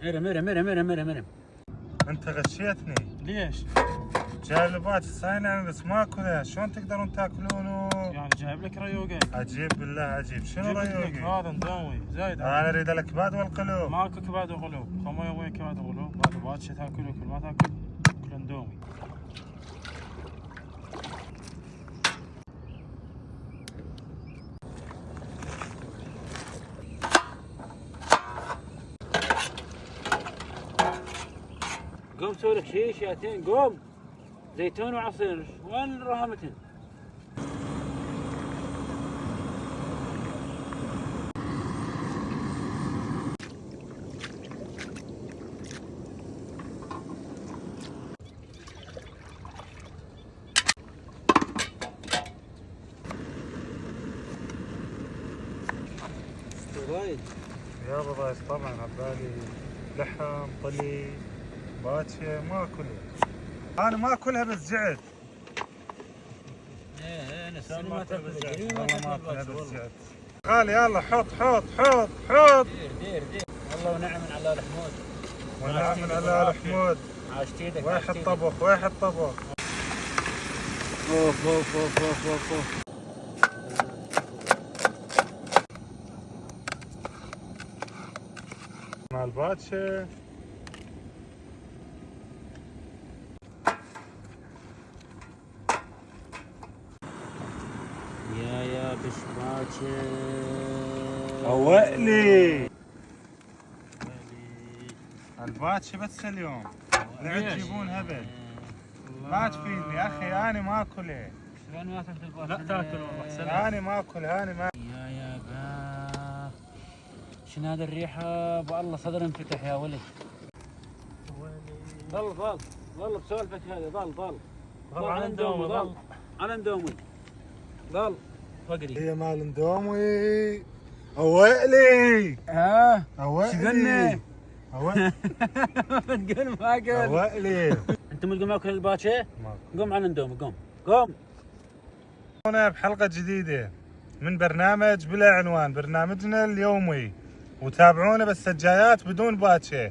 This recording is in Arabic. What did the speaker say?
ارم ارم ارم ارم ارم ارم. انت غشيتني. ليش؟ جايب لي باكر صاينة بس ما اكلها، شلون تقدرون تاكلونه؟ يعني جايب لك ريوقه. عجيب بالله عجيب، شنو جبت لك رأيك؟ هذا ندوي زايد. انا اريد الكباد والقلوب. ماكو كباد وغلوب، خمو يومين كباد وغلوب، هذا باتشة تاكل وكل ما تاكل كله ندومي. قوم سوي لك شيء شياتين قوم. زيتون وعصير وين رهمتن؟ وايد يابا بايس طبعا عبالي لحم طلي باتشة ما اكلها. انا ما اكلها بس جعت. ايه انا سالي والله ما تاكل ما اكلها بس والله. جعت. خالي يلا حط حط حط حط. دير والله ونعم على الحمود. ونعم على الحمود. عاشت ايدك. واحد طبخ واحد طبخ. اوف اوف اوف اوف اوف اوف. مع الباتشة. يا بشباتشي روقلي الباتشة بس اليوم لا تجيبون هبل. ما تفيدني يا اخي انا ما اكلها. شلون ما تاكل الباتشي؟ لا تاكل والله سلام. انا ما اكلها انا ما. يا باخ شنو هذا الريحة؟ ابو الله صدر انفتح يا ولد. ظل بسولفك هذه ظل طبعا ندومي ظل. على ندومي ظل فقري. هي مال ندومي. روقلي ها روقلي شو قلنا؟ روقلي تقول ما قل. روقلي. انت تقول ماكل الباتشي؟ ما قوم على ندومي قوم. هنا بحلقة جديدة من برنامج بلا عنوان، برنامجنا اليومي، وتابعونا بالسجايات بدون باتشة.